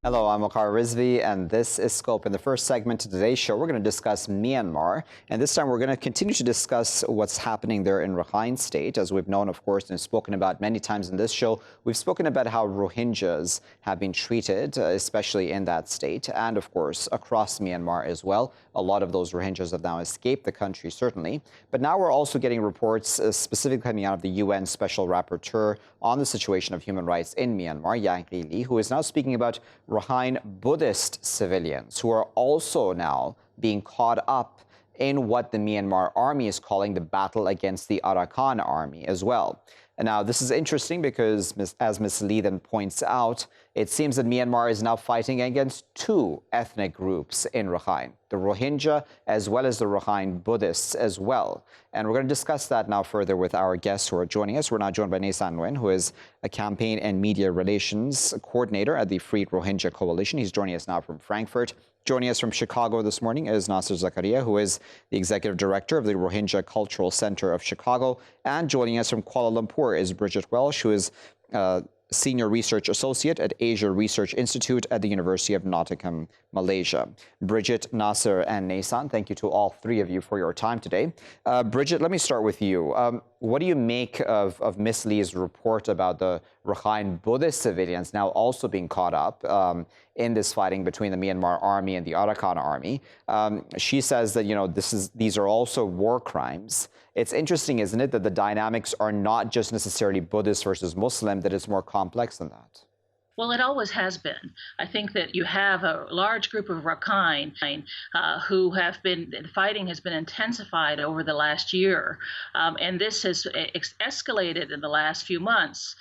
Hello, I'm Waqar Rizvi, and this is Scope. In the first segment of today's show, we're going to discuss Myanmar, and this time we're going to continue to discuss what's happening there in Rakhine State. As we've known, of course, and spoken about many times in this show, we've spoken about how Rohingyas have been treated, especially in that state, and of course, across Myanmar as well. A lot of those Rohingyas have now escaped the country, certainly. But now we're also getting reports specifically coming out of the UN Special Rapporteur on the situation of human rights in Myanmar, Yang Li, who is now speaking about Rakhine Buddhist civilians who are also now being caught up in what the Myanmar army is calling the battle against the Arakan army as well. And now this is interesting because, as Ms. Lee then points out, it seems that Myanmar is now fighting against two ethnic groups in Rakhine, the Rohingya as well as the Rakhine Buddhists as well. And we're going to discuss that now further with our guests who are joining us. We're now joined by Nasir, who is a campaign and media relations coordinator at the Freed Rohingya Coalition. He's joining us now from Frankfurt. Joining us from Chicago this morning is Nasir Zakaria, who is the executive director of the Rohingya Cultural Center of Chicago. And joining us from Kuala Lumpur is Bridget Welsh, who is Senior Research Associate at Asia Research Institute at the University of Nottingham, Malaysia. Bridget, Nasir, and Nasir, thank you to all three of you for your time today. Bridget, let me start with you. What do you make of Ms. Lee's report about the Rakhine Buddhist civilians now also being caught up in this fighting between the Myanmar army and the Arakan army? She says that, these are also war crimes. It's interesting, isn't it, that the dynamics are not just necessarily Buddhist versus Muslim, that it's more complex than that? Well, it always has been. I think that you have a large group of Rakhine who have been, the fighting has been intensified over the last year. And this has escalated in the last few months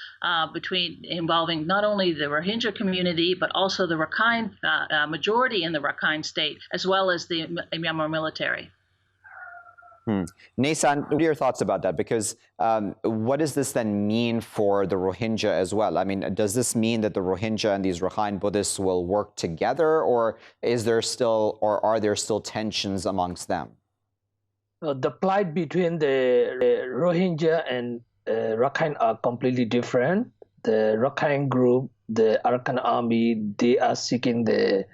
involving not only the Rohingya community, but also the Rakhine majority in the Rakhine state, as well as the Myanmar military. Nasir, what are your thoughts about that? Because what does this then mean for the Rohingya as well? I mean, does this mean that the Rohingya and these Rakhine Buddhists will work together, or are there still tensions amongst them? The plight between the Rohingya and Rakhine are completely different. The Rakhine group, the Arakan army, they are seeking the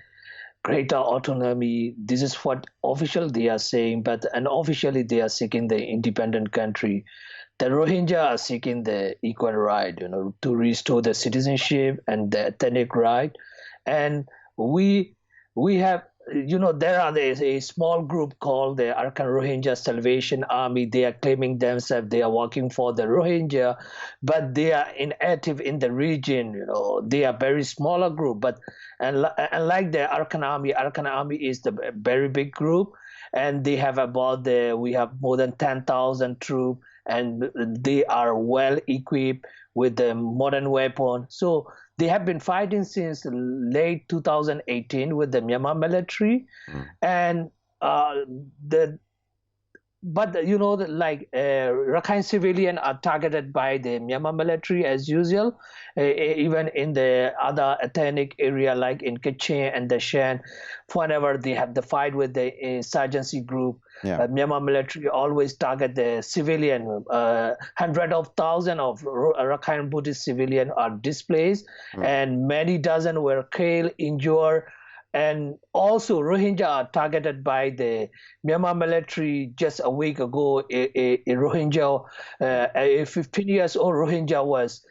greater autonomy. This is what officially they are saying, but unofficially they are seeking the independent country. The Rohingya are seeking the equal right, to restore the citizenship and the ethnic right. And we have, there are a small group called the Arakan Rohingya Salvation Army. They are claiming themselves they are working for the Rohingya, but they are inactive in the region. They are very smaller group, but unlike the Arakan Army is the very big group, and they have we have more than 10,000 troops, and they are well equipped with the modern weapons. So they have been fighting since late 2018 with the Myanmar military, and Rakhine civilians are targeted by the Myanmar military as usual, even in the other ethnic area like in Kachin and the Shan. Whenever they have the fight with the insurgency group, Myanmar military always target the civilian. Hundreds of thousands of Rakhine Buddhist civilians are displaced, and many dozen were killed, injured. And also Rohingya are targeted by the Myanmar military. Just a week ago, a Rohingya, a 15-year-old Rohingya was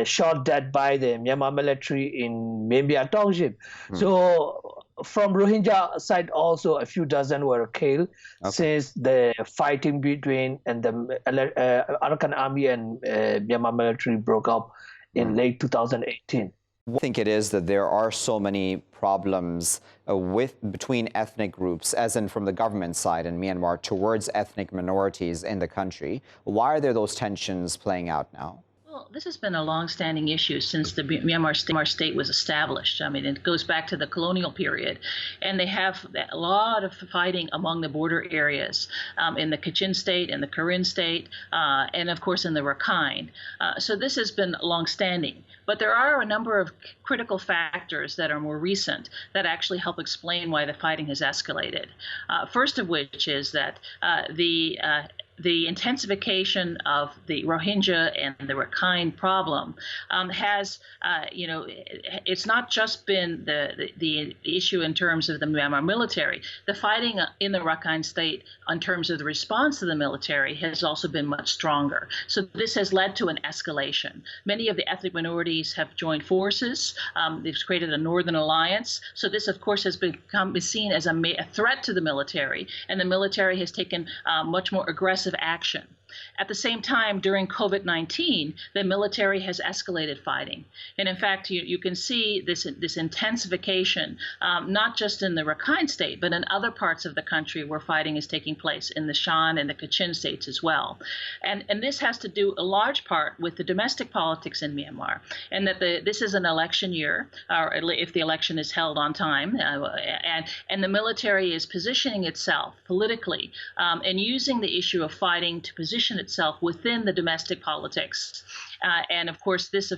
shot dead by the Myanmar military in Myanmar Township. So from Rohingya side also a few dozen were killed since the fighting between and the Arakan army and Myanmar military broke up in late 2018. I think it is that there are so many problems between ethnic groups, as in from the government side in Myanmar, towards ethnic minorities in the country. Why are there those tensions playing out now? Well, this has been a long-standing issue since the Myanmar state was established. I mean, it goes back to the colonial period, and they have a lot of fighting among the border areas in the Kachin state, in the Karen state, and of course in the Rakhine. So this has been long-standing. But there are a number of critical factors that are more recent that actually help explain why the fighting has escalated. First of which is that the the intensification of the Rohingya and the Rakhine problem has, it's not just been the issue in terms of the Myanmar military. The fighting in the Rakhine state, in terms of the response to the military, has also been much stronger. So this has led to an escalation. Many of the ethnic minorities have joined forces. They've created a northern alliance. So this, of course, has become seen as a threat to the military, and the military has taken much more aggressive action. At the same time, during COVID-19, the military has escalated fighting. And in fact, you can see this intensification, not just in the Rakhine state, but in other parts of the country where fighting is taking place, in the Shan and the Kachin states as well. And this has to do a large part with the domestic politics in Myanmar, and that this is an election year, or if the election is held on time, and the military is positioning itself politically and using the issue of fighting to position itself within the domestic politics. And of course, this,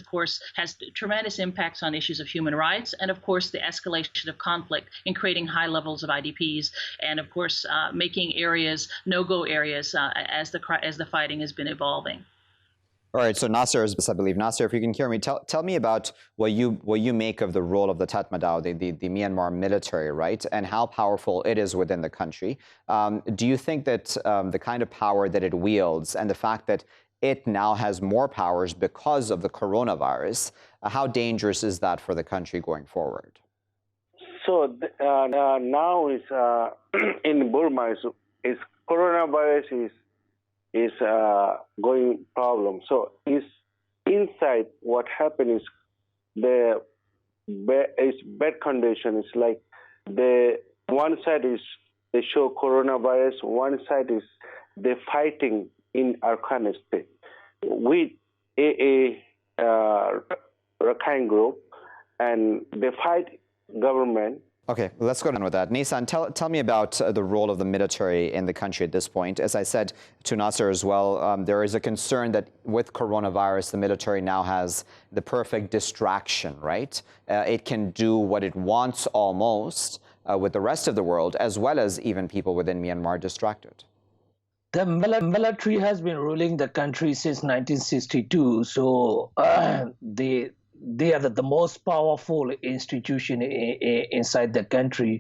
has tremendous impacts on issues of human rights, and of course, the escalation of conflict in creating high levels of IDPs, and of course, making areas no-go areas as the fighting has been evolving. All right, so Nasir, I believe. Nasir, if you can hear me, tell me about what you make of the role of the Tatmadaw, the Myanmar military, right, and how powerful it is within the country. Do you think that the kind of power that it wields and the fact that it now has more powers because of the coronavirus, how dangerous is that for the country going forward? So now is in Burma is coronavirus is going problem. So is inside what happened is bad condition. It's like the one side is they show coronavirus, one side is they fighting in Rakhine state with a Rakhine group, and they fight government. Okay, let's go on with that. Nissan, tell me about the role of the military in the country at this point. As I said to Nasir as well, there is a concern that with coronavirus, the military now has the perfect distraction, right? It can do what it wants almost with the rest of the world, as well as even people within Myanmar distracted. The military has been ruling the country since 1962, so they are the most powerful institution inside the country.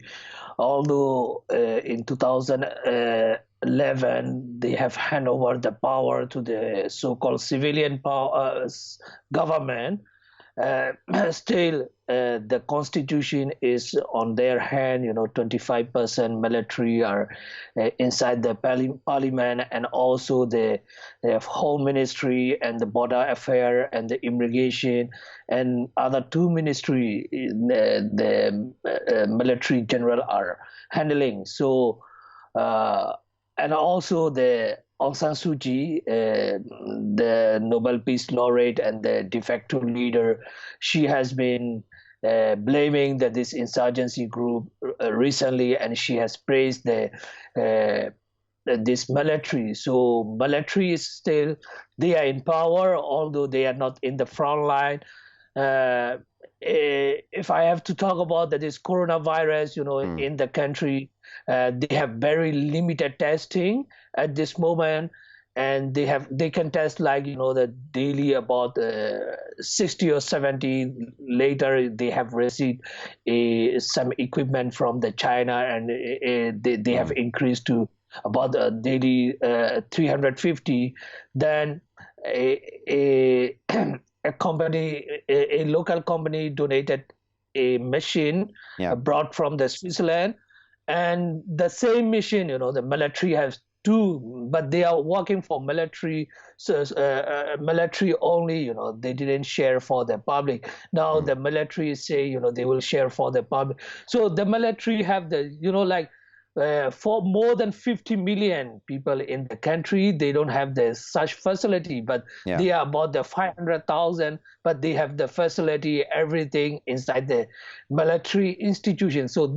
Although in 2011 they have handed over the power to the so-called civilian government, still the constitution is on their hand. 25% military are inside the parliament, and also the home ministry and the border affair and the immigration and other two ministry the military general are handling. So and also the Aung San Suu Kyi, the Nobel Peace Laureate and the de facto leader, she has been blaming this insurgency group recently, and she has praised this military. So military is still, they are in power, although they are not in the front line. If I have to talk about this coronavirus, in the country, they have very limited testing at this moment, and they can test the daily about 60 or 70. Later they have received some equipment from the China, and they have increased to about daily 350. Then a local company donated a machine brought from the Switzerland, and the same machine, the military has two, but they are working for military, so military only. They didn't share for the public. Now the military say they will share for the public. So the military have the for more than 50 million people in the country, they don't have such facility, but they are about the 500,000, but they have the facility, everything inside the military institution. So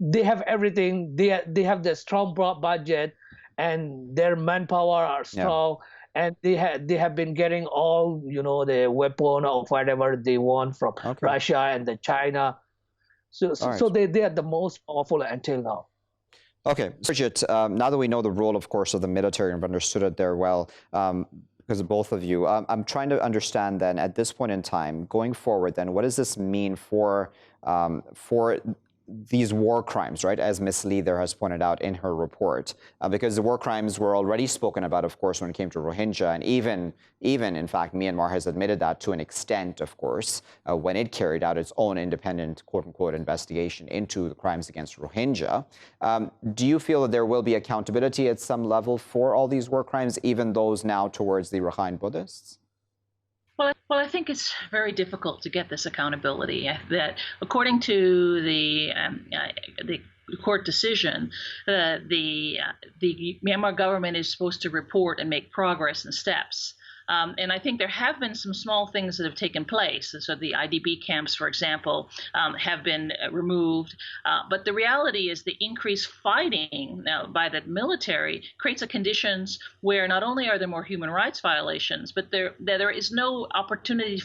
they have everything. They have the strong budget, and their manpower are strong, and they have been getting all the weapon or whatever they want from Russia and the China. So they are the most powerful until now. Okay, Bridget, now that we know the role, of course, of the military and have understood it there well, because of both of you, I'm trying to understand then at this point in time, going forward then, what does this mean for these war crimes, right, as Ms. Lee there has pointed out in her report? Because the war crimes were already spoken about, of course, when it came to Rohingya, and even in fact, Myanmar has admitted that to an extent, of course, when it carried out its own independent, quote-unquote, investigation into the crimes against Rohingya. Do you feel that there will be accountability at some level for all these war crimes, even those now towards the Rakhine Buddhists? Well, I think it's very difficult to get this accountability. That, according to the court decision, the Myanmar government is supposed to report and make progress and steps. And I think there have been some small things that have taken place. So the IDP camps, for example, have been removed. But the reality is the increased fighting now by the military creates a conditions where not only are there more human rights violations, but there is no opportunity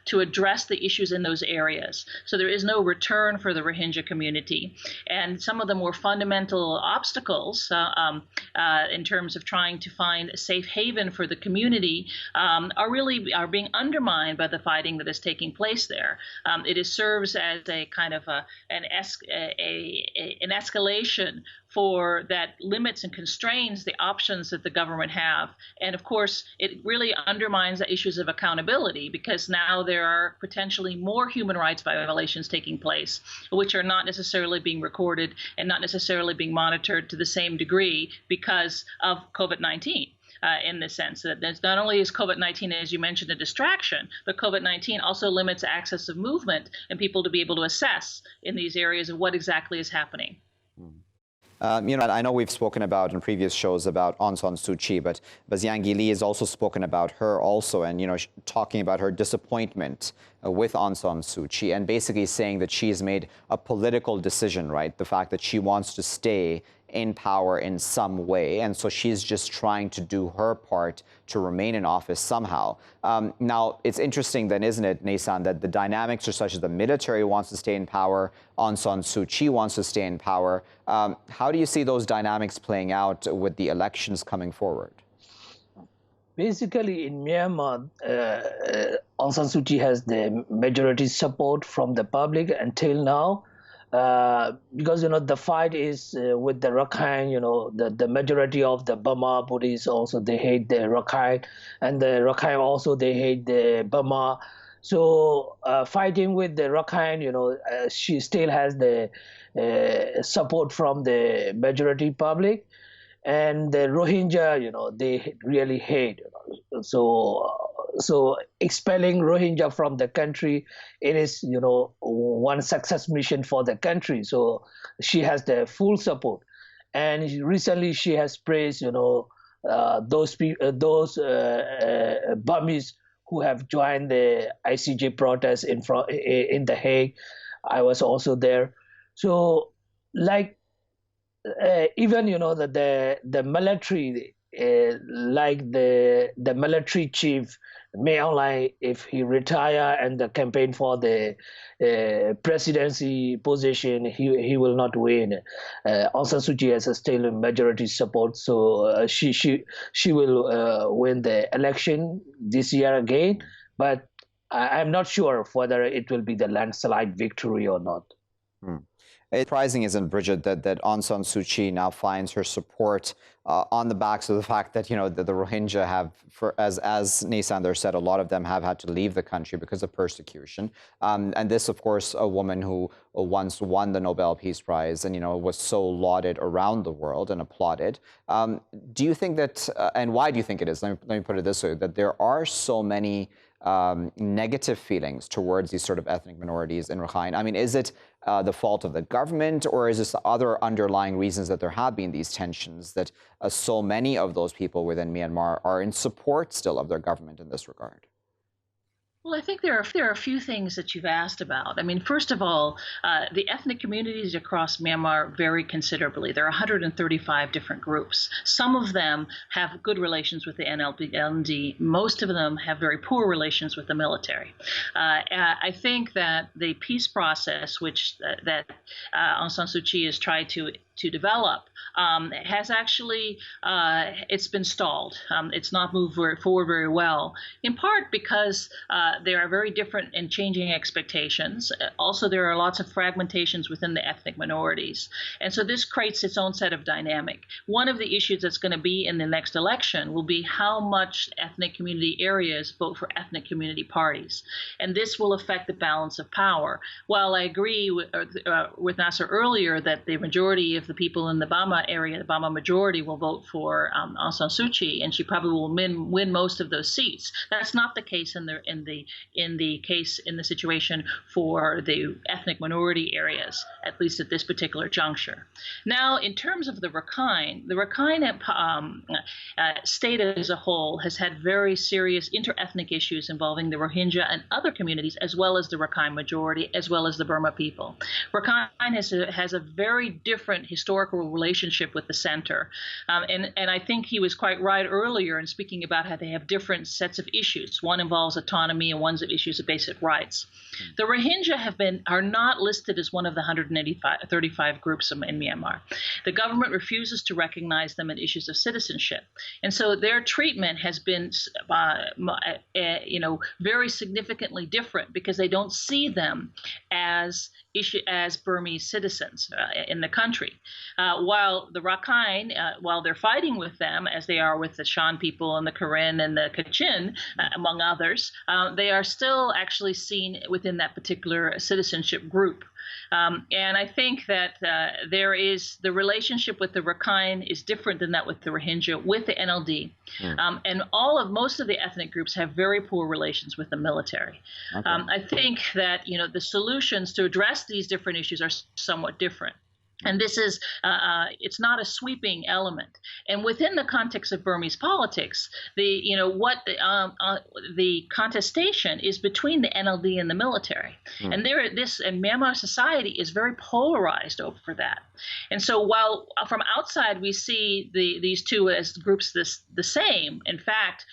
to address the issues in those areas. So there is no return for the Rohingya community. And some of the more fundamental obstacles in terms of trying to find a safe haven for the community are being undermined by the fighting that is taking place there. It serves as a kind of an escalation for that limits and constrains the options that the government have. And of course, it really undermines the issues of accountability, because now there are potentially more human rights violations taking place, which are not necessarily being recorded and not necessarily being monitored to the same degree because of COVID-19. In the sense that there's not only is COVID-19, as you mentioned, a distraction, but COVID-19 also limits access of movement and people to be able to assess in these areas of what exactly is happening. I know we've spoken about in previous shows about Aung San Suu Kyi, but Zhang Lee has also spoken about her also, and, talking about her disappointment with Aung San Suu Kyi, and basically saying that she's made a political decision, right? The fact that she wants to stay in power in some way, and so she's just trying to do her part to remain in office somehow. Now, it's interesting then, isn't it, Nasan, that the dynamics are such that the military wants to stay in power, Aung San Suu Kyi wants to stay in power. How do you see those dynamics playing out with the elections coming forward? Basically, in Myanmar, Aung San Suu Kyi has the majority support from the public until now. Because the fight is with the Rakhine. The majority of the Burma Buddhists also, they hate the Rakhine, and the Rakhine also, they hate the Burma. So fighting with the Rakhine, she still has the support from the majority public, and the Rohingya, they really hate. So expelling Rohingya from the country, it is, one success mission for the country. So she has the full support. And recently she has praised, those Burmese who have joined the ICJ protest in The Hague. I was also there. So even, the military, like the military chief May Aung Hlaing, if he retire and the campaign for the presidency position, he will not win. Aung San Suu Kyi has still majority support, so she will win the election this year again. But I'm not sure whether it will be the landslide victory or not. It's surprising, isn't Bridget, that Aung San Suu Kyi now finds her support on the backs of the fact that, the Rohingya have, as Nasan there said, a lot of them have had to leave the country because of persecution. And this, of course, a woman who once won the Nobel Peace Prize and, was so lauded around the world and applauded. Do you think that, and why do you think it is, let me put it this way, that there are so many negative feelings towards these sort of ethnic minorities in Rakhine? I mean, is it the fault of the government, or is this other underlying reasons that there have been these tensions, that so many of those people within Myanmar are in support still of their government in this regard? Well, I think there are a few things that you've asked about. I mean, first of all, the ethnic communities across Myanmar vary considerably. There are 135 different groups. Some of them have good relations with the NLD. Most of them have very poor relations with the military. I think that the peace process, which that Aung San Suu Kyi has tried to to develop has actually it's been stalled. It's not moved forward very well, in part because there are very different and changing expectations. Also, there are lots of fragmentations within the ethnic minorities, and so this creates its own set of dynamic. One of the issues that's going to be in the next election will be how much ethnic community areas vote for ethnic community parties, and this will affect the balance of power. While I agree with Nasir earlier that the majority of the people in the Bama area, the Bama majority, will vote for Aung San Suu Kyi, and she probably will win most of those seats. That's not the case in the situation for the ethnic minority areas, at least at this particular juncture. Now, in terms of the Rakhine state as a whole has had very serious inter-ethnic issues involving the Rohingya and other communities, as well as the Rakhine majority, as well as the Burma people. Rakhine has a very different historical relationship with the center, and I think he was quite right earlier in speaking about how they have different sets of issues. One involves autonomy, and one's issues of basic rights. The Rohingya are not listed as one of the 135 groups in Myanmar. The government refuses to recognize them in issues of citizenship, and so their treatment has been, very significantly different because they don't see them as Burmese citizens in the country. While the Rakhine, while they're fighting with them, as they are with the Shan people and the Karen and the Kachin, among others, they are still actually seen within that particular citizenship group. And I think that the relationship with the Rakhine is different than that with the Rohingya, with the NLD. And most of the ethnic groups have very poor relations with the military. Okay. I think that, the solutions to address these different issues are somewhat different. And this is, it's not a sweeping element. And within the context of Burmese politics, the contestation is between the NLD and the military. And Myanmar society is very polarized over that. And so while from outside we see these two as groups the same, in fact,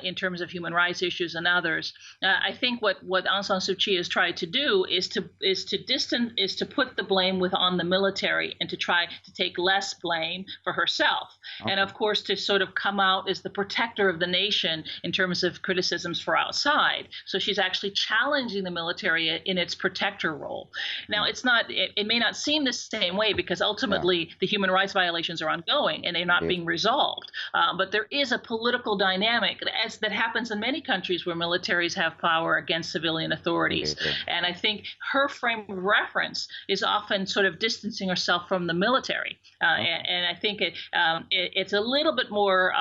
in terms of human rights issues and others, I think what Aung San Suu Kyi has tried to do is to put the blame on the military and to try to take less blame for herself. Okay. And of course, to sort of come out as the protector of the nation in terms of criticisms for outside. So she's actually challenging the military in its protector role. Now, it may not seem the same way because ultimately the human rights violations are ongoing and they're not being resolved. But there is a political dynamic that happens in many countries where militaries have power against civilian authorities. And I think her frame of reference is often sort of distancing herself from the military. And I think it's a little bit more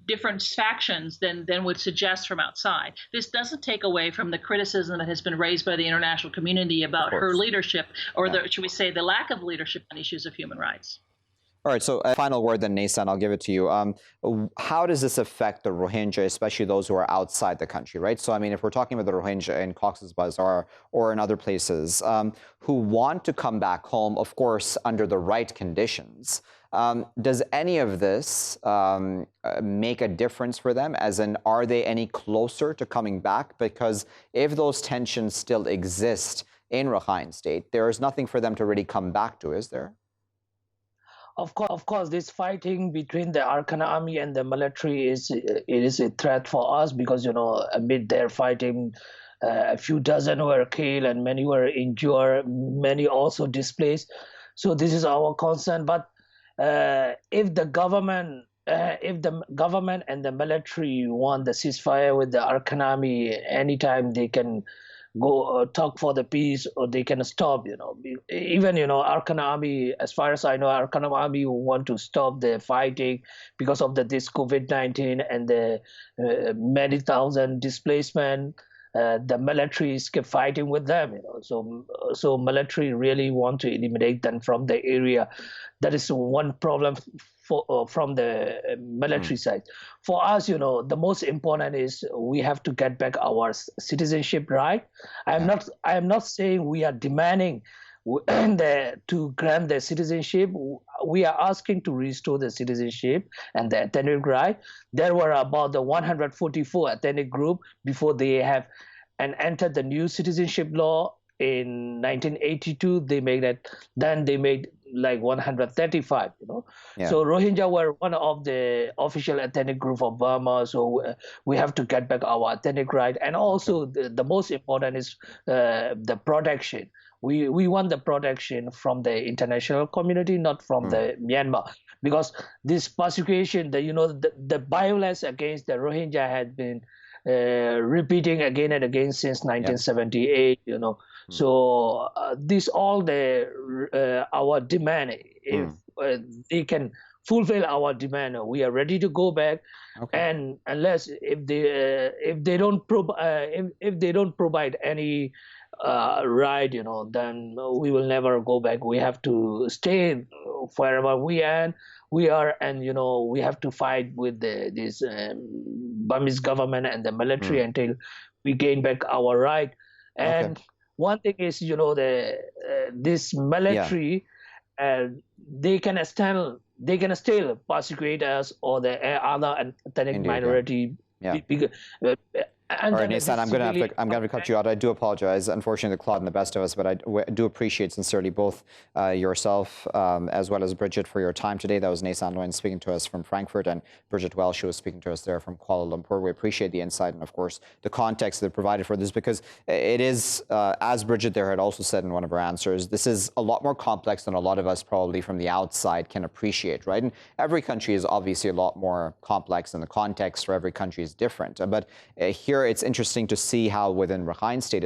different factions than would suggest from outside. This doesn't take away from the criticism that has been raised by the international community about her leadership, or should we say the lack of leadership on issues of human rights. All right, so a final word then, Nason, I'll give it to you. How does this affect the Rohingya, especially those who are outside the country, right? So, I mean, if we're talking about the Rohingya in Cox's Bazar or in other places who want to come back home, of course, under the right conditions, does any of this make a difference for them? As in, are they any closer to coming back? Because if those tensions still exist in Rakhine State, there is nothing for them to really come back to, is there? Of course, this fighting between the Arakan army and the military is a threat for us because, amid their fighting, a few dozen were killed and many were injured, many also displaced. So this is our concern. But if the government and the military want the ceasefire with the Arakan army, anytime they can go talk for the peace, or they can stop. Even Arakan army, as far as I know, Arakan army want to stop the fighting because of this COVID-19 and the many thousand displacement. The military keep fighting with them. So military really want to eliminate them from the area. That is one problem from the military side. For us, the most important is we have to get back our citizenship right. I am not saying we are demanding to grant the citizenship. We are asking to restore the citizenship and the ethnic right. There were about the 144 ethnic group before they have entered the new citizenship law in 1982. They made like 135, Yeah. So Rohingya were one of the official ethnic group of Burma, so we have to get back our ethnic right. And also the most important is the protection. We want the protection from the international community, not from the Myanmar, because this persecution, the violence against the Rohingya had been repeating again and again since 1978. So this all our demand. If they can fulfill our demand, we are ready to go back. And unless if they don't if they don't provide any right, then we will never go back. We have to stay wherever we are, and we have to fight with this Burmese government and the military until we gain back our right. And one thing is, this military, they can still persecute us or the other ethnic minority. All right, Nasir, I'm going to have to cut you out. I do apologize. Unfortunately, the clot in the best of us, but I do appreciate sincerely both yourself as well as Bridget for your time today. That was Nasir Lwin speaking to us from Frankfurt, and Bridget Welsh, who was speaking to us there from Kuala Lumpur. We appreciate the insight and, of course, the context that provided for this, because it is, as Bridget there had also said in one of her answers, this is a lot more complex than a lot of us probably from the outside can appreciate, right? And every country is obviously a lot more complex, and the context for every country is different. But here, it's interesting to see how within Rakhine State,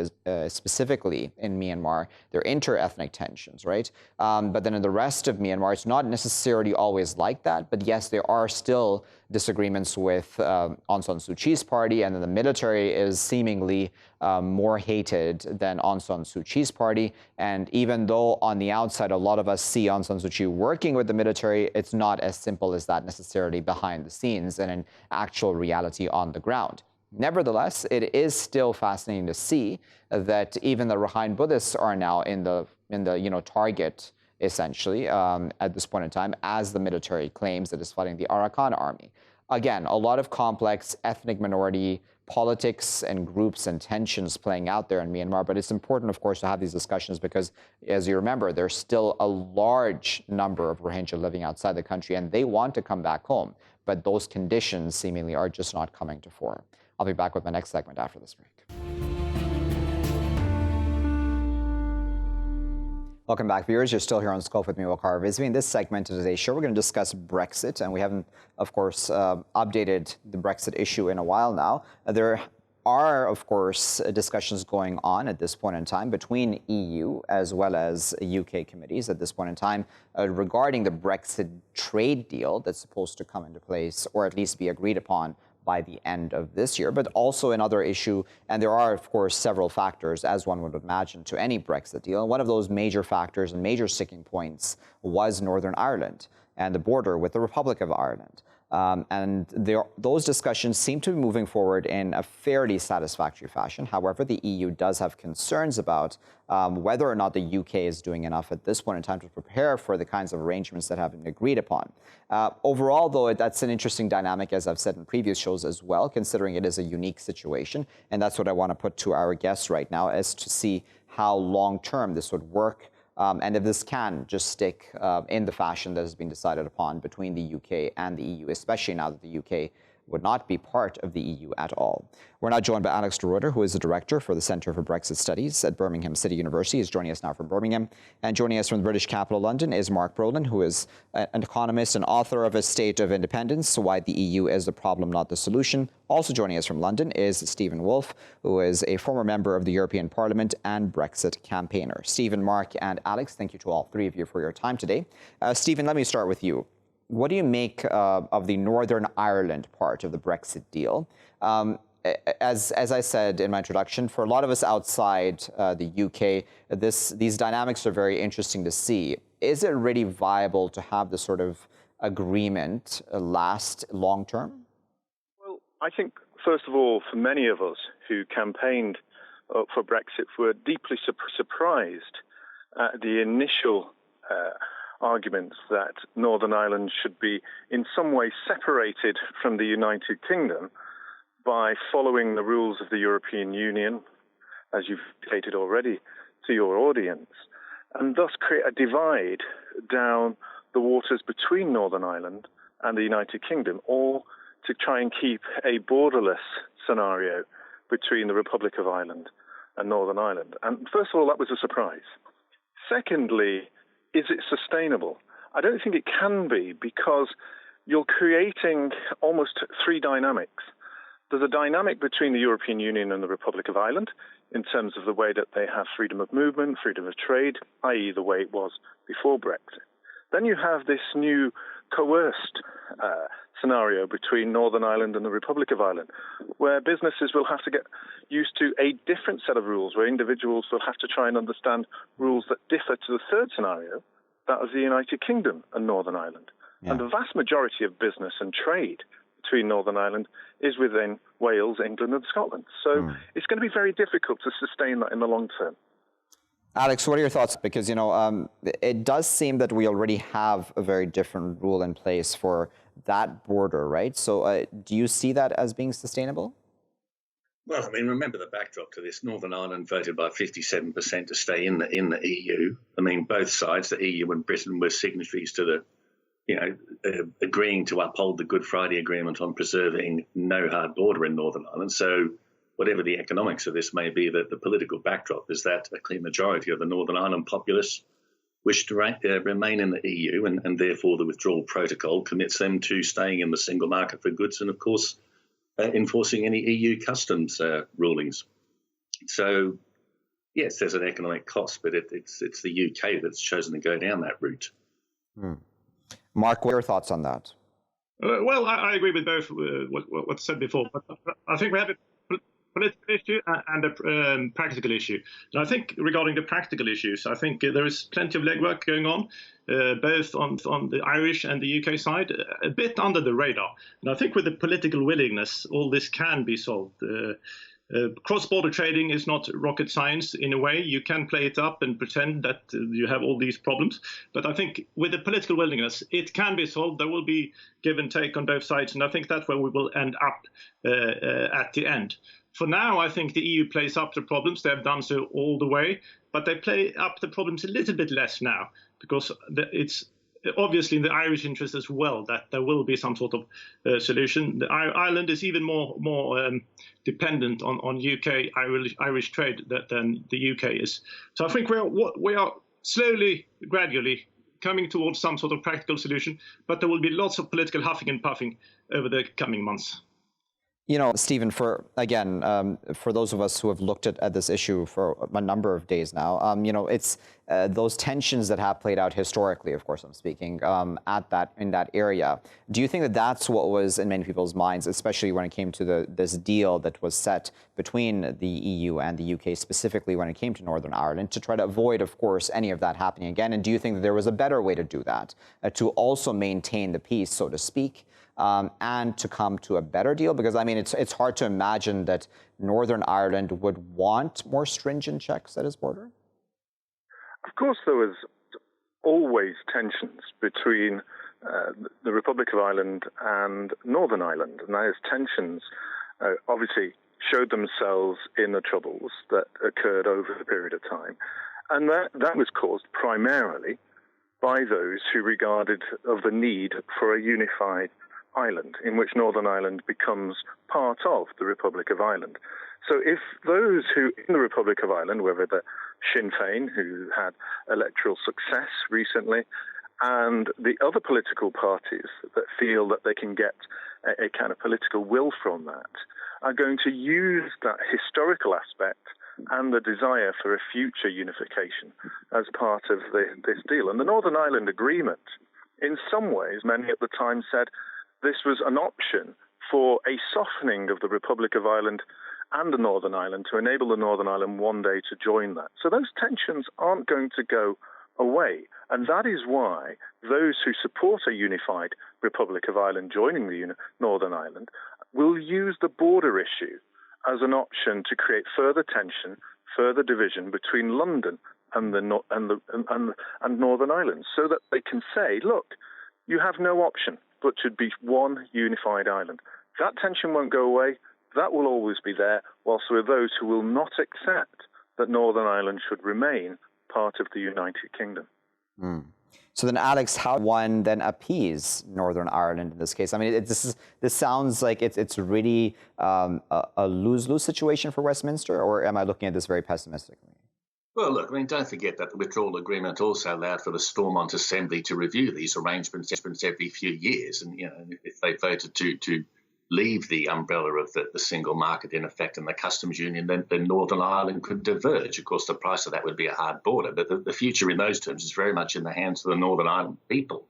specifically in Myanmar, there are inter-ethnic tensions, right? But then in the rest of Myanmar, it's not necessarily always like that. But yes, there are still disagreements with Aung San Suu Kyi's party, and then the military is seemingly more hated than Aung San Suu Kyi's party. And even though on the outside, a lot of us see Aung San Suu Kyi working with the military, it's not as simple as that necessarily behind the scenes and in actual reality on the ground. Nevertheless, it is still fascinating to see that even the Rakhine Buddhists are now in the target, essentially, at this point in time, as the military claims that is fighting the Arakan army. Again, a lot of complex ethnic minority politics and groups and tensions playing out there in Myanmar. But it's important, of course, to have these discussions because, as you remember, there's still a large number of Rohingya living outside the country, and they want to come back home. But those conditions seemingly are just not coming to fore. I'll be back with my next segment after this break. Welcome back, viewers. You're still here on Scope with me, Waqar Rizvi. In this segment of today's show, we're going to discuss Brexit, and we haven't, of course, updated the Brexit issue in a while now. There are, of course, discussions going on at this point in time between EU as well as UK committees at this point in time regarding the Brexit trade deal that's supposed to come into place, or at least be agreed upon by the end of this year, but also another issue, and there are, of course, several factors, as one would imagine, to any Brexit deal. And one of those major factors and major sticking points was Northern Ireland and the border with the Republic of Ireland. Those discussions seem to be moving forward in a fairly satisfactory fashion. However, the EU does have concerns about whether or not the UK is doing enough at this point in time to prepare for the kinds of arrangements that have been agreed upon. Overall, though, that's an interesting dynamic, as I've said in previous shows as well, considering it is a unique situation. And that's what I want to put to our guests right now, is to see how long-term this would work. And if this can just stick in the fashion that has been decided upon between the UK and the EU, especially now that the UK would not be part of the EU at all. We're now joined by Alex de Ruyter, who is the director for the Centre for Brexit Studies at Birmingham City University. He's joining us now from Birmingham. And joining us from the British capital, London, is Mark Brolin, who is an economist and author of A State of Independence, Why the EU is the Problem, Not the Solution. Also joining us from London is Stephen Woolfe, who is a former member of the European Parliament and Brexit campaigner. Stephen, Mark, and Alex, thank you to all three of you for your time today. Stephen, let me start with you. What do you make of the Northern Ireland part of the Brexit deal? As I said in my introduction, for a lot of us outside the UK, these dynamics are very interesting to see. Is it really viable to have this sort of agreement last long term? Well, I think, first of all, for many of us who campaigned for Brexit, were deeply surprised at the initial arguments that Northern Ireland should be in some way separated from the United Kingdom by following the rules of the European Union, as you've stated already to your audience. and thus create a divide down the waters between Northern Ireland and the United Kingdom, or to try and keep a borderless scenario between the Republic of Ireland and Northern Ireland. And first of all, that was a surprise. Secondly, is it sustainable? I don't think it can be, because you're creating almost three dynamics. There's a dynamic between the European Union and the Republic of Ireland in terms of the way that they have freedom of movement, freedom of trade, i.e. the way it was before Brexit. Then you have this new coerced scenario between Northern Ireland and the Republic of Ireland, where businesses will have to get used to a different set of rules, where individuals will have to try and understand rules that differ to the third scenario, that of the United Kingdom and Northern Ireland. Yeah. And the vast majority of business and trade between Northern Ireland is within Wales, England and Scotland. So it's going to be very difficult to sustain that in the long term. Alex, what are your thoughts? Because, it does seem that we already have a very different rule in place for that border, right? So do you see that as being sustainable? Well, remember the backdrop to this. Northern Ireland voted by 57% to stay in the EU. Both sides, the EU and Britain, were signatories to agreeing to uphold the Good Friday Agreement on preserving no hard border in Northern Ireland. So whatever the economics of this may be, that the political backdrop is that a clear majority of the Northern Ireland populace wish to remain in the EU, and therefore the withdrawal protocol commits them to staying in the single market for goods and, of course, enforcing any EU customs rulings. So, yes, there's an economic cost, but it's the UK that's chosen to go down that route. Mark, what are your thoughts on that? Well, I agree with both what's said before, but I think we have a political issue and a practical issue. And I think regarding the practical issues, I think there is plenty of legwork going on, both on the Irish and the UK side, a bit under the radar. And I think with the political willingness, all this can be solved. Cross-border trading is not rocket science in a way. You can play it up and pretend that you have all these problems. But I think with the political willingness, it can be solved. There will be give and take on both sides. And I think that's where we will end up at the end. For now, I think the EU plays up the problems. They have done so all the way. But they play up the problems a little bit less now, because it's obviously in the Irish interest as well that there will be some sort of solution. Ireland is even more dependent on UK Irish trade than the UK is. So I think we are slowly, gradually coming towards some sort of practical solution, but there will be lots of political huffing and puffing over the coming months. Stephen, for those of us who have looked at this issue for a number of days now, it's those tensions that have played out historically, of course I'm speaking, in that area. Do you think that that's what was in many people's minds, especially when it came to this deal that was set between the EU and the UK, specifically when it came to Northern Ireland, to try to avoid, of course, any of that happening again? And do you think that there was a better way to do that, to also maintain the peace, so to speak, and to come to a better deal? Because, it's hard to imagine that Northern Ireland would want more stringent checks at its border. Of course, there was always tensions between the Republic of Ireland and Northern Ireland. And those tensions obviously showed themselves in the Troubles that occurred over a period of time. And that was caused primarily by those who regarded of the need for a unified Ireland, in which Northern Ireland becomes part of the Republic of Ireland. So if those who in the Republic of Ireland, whether the Sinn Féin, who had electoral success recently, and the other political parties that feel that they can get a kind of political will from that, are going to use that historical aspect and the desire for a future unification as part of this deal. And the Northern Ireland Agreement, in some ways, many at the time said, this was an option for a softening of the Republic of Ireland and the Northern Ireland to enable the Northern Ireland one day to join that. So those tensions aren't going to go away. And that is why those who support a unified Republic of Ireland joining the Northern Ireland will use the border issue as an option to create further tension, further division between London and Northern Ireland, so that they can say, look, you have no option but to be one unified Ireland. That tension won't go away. That will always be there, whilst there are those who will not accept that Northern Ireland should remain part of the United Kingdom. Mm. So then, Alex, how one then appease Northern Ireland in this case? I mean, this sounds like it's really a lose-lose situation for Westminster, or am I looking at this very pessimistically? Well, look, I mean, don't forget that the withdrawal agreement also allowed for the Stormont Assembly to review these arrangements every few years. And, if they voted to leave the umbrella of the single market in effect and the customs union, then Northern Ireland could diverge. Of course, the price of that would be a hard border. But the future in those terms is very much in the hands of the Northern Ireland people.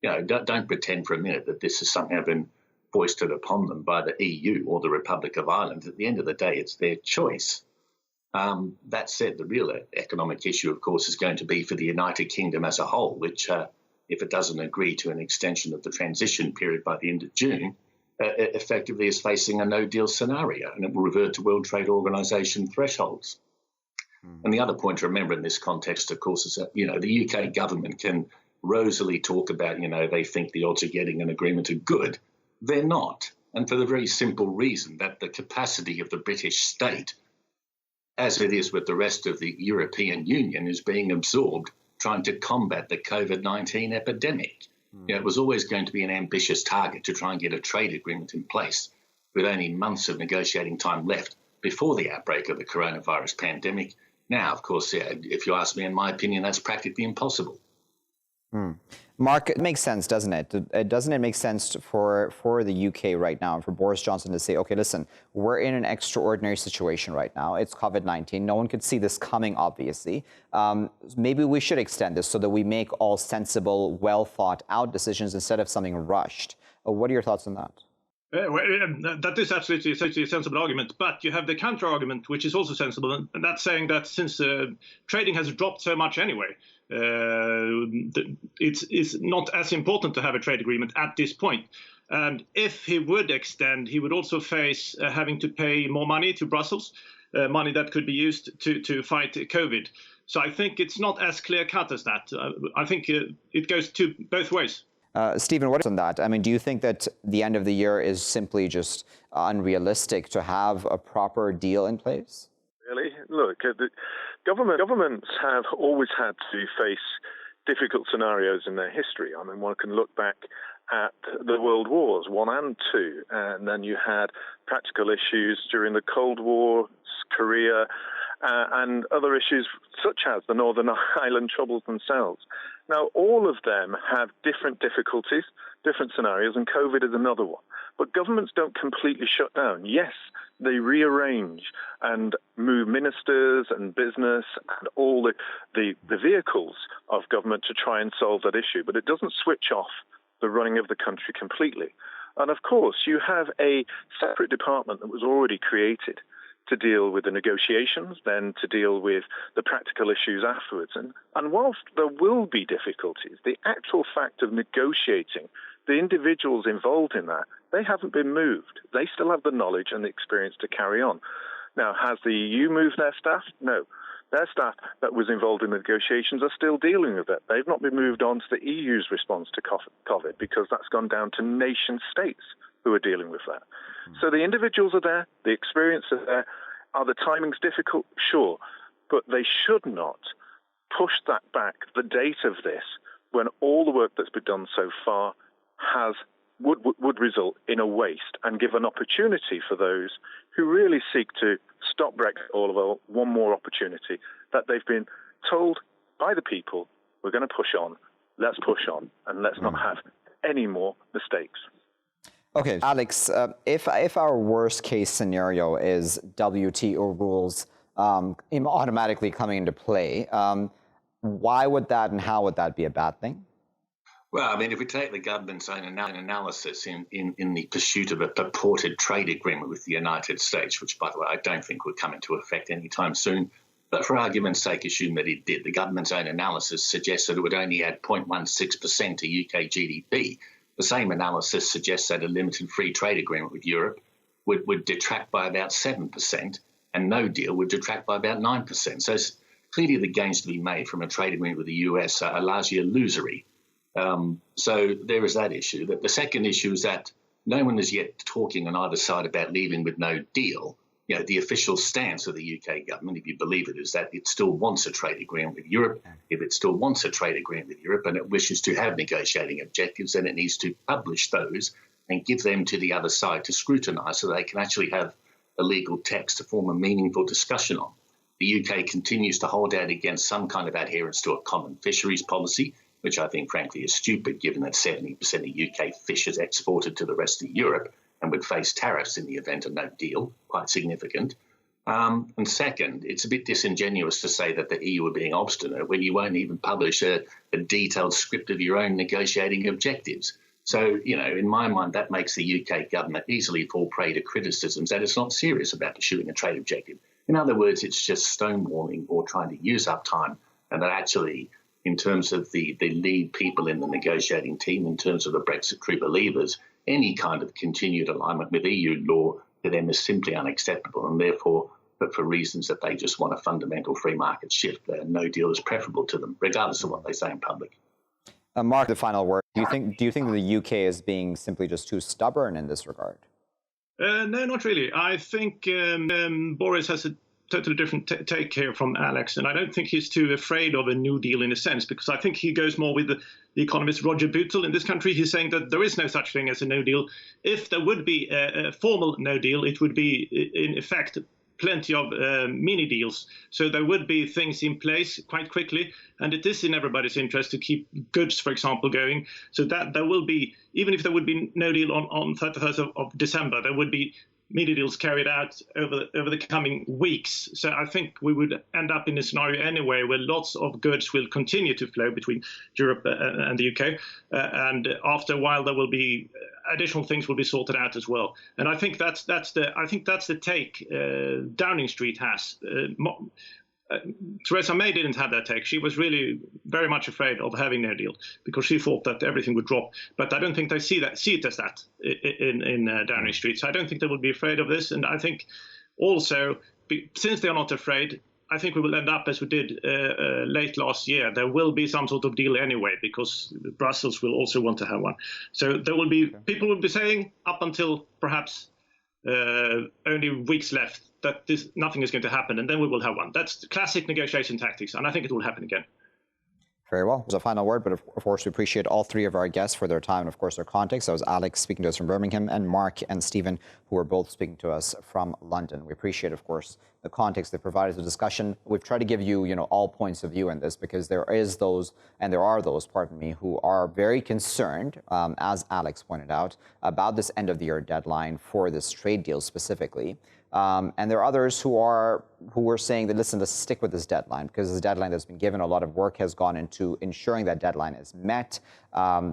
Don't pretend for a minute that this is something that's been foisted upon them by the EU or the Republic of Ireland. At the end of the day, it's their choice. That said, the real economic issue, of course, is going to be for the United Kingdom as a whole, which, if it doesn't agree to an extension of the transition period by the end of June, effectively is facing a no-deal scenario, and it will revert to World Trade Organization thresholds. And the other point to remember in this context, of course, is that, the UK government can rosily talk about, they think the odds of getting an agreement are good. They're not. And for the very simple reason that the capacity of the British state, as it is with the rest of the European Union, is being absorbed trying to combat the COVID-19 epidemic. It was always going to be an ambitious target to try and get a trade agreement in place with only months of negotiating time left before the outbreak of the coronavirus pandemic. Now, of course, if you ask me, in my opinion, that's practically impossible. Mark, it makes sense, doesn't it? Doesn't it make sense for the UK right now, for Boris Johnson to say, okay, listen, we're in an extraordinary situation right now. It's COVID-19. No one could see this coming, obviously. Maybe we should extend this so that we make all sensible, well thought out decisions instead of something rushed. What are your thoughts on that? That is absolutely a sensible argument, but you have the counter argument, which is also sensible, and that's saying that since trading has dropped so much anyway, it's not as important to have a trade agreement at this point. And if he would extend, he would also face having to pay more money to Brussels, money that could be used to fight COVID. So I think it's not as clear-cut as that. I think it goes to both ways. Stephen, what is on that? I mean, do you think that the end of the year is simply just unrealistic to have a proper deal in place? Really? Look, the governments have always had to face difficult scenarios in their history. I mean, one can look back at the World Wars, 1 and 2, and then you had practical issues during the Cold War, Korea, and other issues such as the Northern Ireland Troubles themselves. Now, all of them have different difficulties, different scenarios, and COVID is another one. But governments don't completely shut down. Yes, they rearrange and move ministers and business and all the vehicles of government to try and solve that issue, but it doesn't switch off the running of the country completely. And of course, you have a separate department that was already created to deal with the negotiations, then to deal with the practical issues afterwards. And whilst there will be difficulties, the actual fact of negotiating, the individuals involved in that, they haven't been moved. They still have the knowledge and the experience to carry on. Now, has the EU moved their staff? No. Their staff that was involved in the negotiations are still dealing with it. They've not been moved on to the EU's response to COVID because that's gone down to nation states who are dealing with that. So the individuals are there, the experience is there. Are the timings difficult? Sure. But they should not push that back, the date of this, when all the work that's been done so far would result in a waste and give an opportunity for those who really seek to stop Brexit all of one more opportunity that they've been told by the people, we're going to push on, let's push on, and let's not have any more mistakes. Okay, Alex, if our worst case scenario is WTO rules automatically coming into play, why would that and how would that be a bad thing? Well, I mean, if we take the government's own analysis in the pursuit of a purported trade agreement with the United States, which, by the way, I don't think would come into effect anytime soon, but for argument's sake, assume that it did. The government's own analysis suggests that it would only add 0.16% to UK GDP. The same analysis suggests that a limited free trade agreement with Europe would detract by about 7%, and no deal would detract by about 9%. So clearly the gains to be made from a trade agreement with the US are largely illusory. So there is that issue. The second issue is that no one is yet talking on either side about leaving with no deal. the official stance of the UK government, if you believe it, is that it still wants a trade agreement with Europe. If it still wants a trade agreement with Europe and it wishes to have negotiating objectives, then it needs to publish those and give them to the other side to scrutinise so they can actually have a legal text to form a meaningful discussion on. The UK continues to hold out against some kind of adherence to a common fisheries policy, which I think, frankly, is stupid, given that 70% of UK fish is exported to the rest of Europe and would face tariffs in the event of no deal, quite significant. And second, it's a bit disingenuous to say that the EU are being obstinate when you won't even publish a detailed script of your own negotiating objectives. So, in my mind, that makes the UK government easily fall prey to criticisms that it's not serious about pursuing a trade objective. In other words, it's just stonewalling or trying to use up time, and that actually, in terms of the lead people in the negotiating team, in terms of the Brexit true believers, any kind of continued alignment with EU law to them is simply unacceptable, and therefore, but for reasons that they just want a fundamental free market shift, no deal is preferable to them, regardless of what they say in public. Mark, the final word. Do you think the UK is being simply just too stubborn in this regard? No, not really. I think Boris has a totally different take here from Alex, and I don't think he's too afraid of a New Deal in a sense, because I think he goes more with the economist Roger Bootle in this country. He's saying that there is no such thing as a no deal. If there would be a formal no deal, it would be, in effect, plenty of mini deals. So there would be things in place quite quickly, and it is in everybody's interest to keep goods, for example, going. So that there will be, even if there would be no deal on 31st of December, there would be mini deals carried out over the coming weeks. So I think we would end up in a scenario anyway where lots of goods will continue to flow between Europe and the UK, and after a while there will be additional things will be sorted out as well. And I think that's the take Downing Street has. Theresa May didn't have that take. She was really very much afraid of having no deal because she thought that everything would drop. But I don't think they see it as that in Downing Street. So I don't think they will be afraid of this. And I think also, since they are not afraid, I think we will end up as we did late last year. There will be some sort of deal anyway because Brussels will also want to have one. So there will be people will be saying up until perhaps only weeks left that nothing is going to happen, and then we will have one. That's classic negotiation tactics, and I think it will happen again. Very well. There's a final word, but of course we appreciate all three of our guests for their time and of course their context. That was Alex speaking to us from Birmingham, and Mark and Stephen, who are both speaking to us from London. We appreciate, of course, the context they provided the discussion. We've tried to give you, all points of view in this, because there are those, who are very concerned, as Alex pointed out, about this end of the year deadline for this trade deal specifically. And there are others who are saying that, listen, let's stick with this deadline, because this deadline that's been given, a lot of work has gone into ensuring that deadline is met.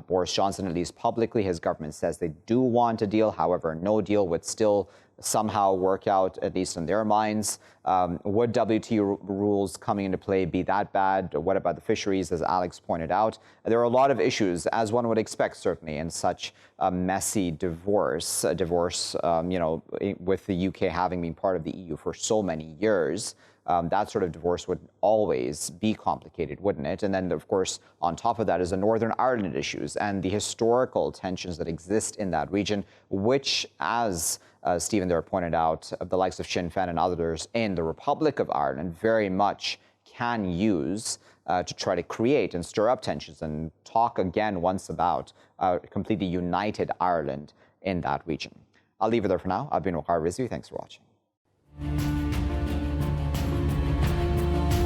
Boris Johnson, at least publicly, his government says they do want a deal. However, no deal would still somehow work out, at least in their minds. Would WTO rules coming into play be that bad? What about the fisheries, as Alex pointed out? There are a lot of issues, as one would expect, certainly, in such a messy divorce, with the UK having been part of the EU for so many years. That sort of divorce would always be complicated, wouldn't it? And then, of course, on top of that is the Northern Ireland issues and the historical tensions that exist in that region, which, as Stephen there pointed out, the likes of Sinn Féin and others in the Republic of Ireland very much can use to try to create and stir up tensions and talk again once about a completely united Ireland in that region. I'll leave it there for now. I've been Waqar Rizvi. Thanks for watching.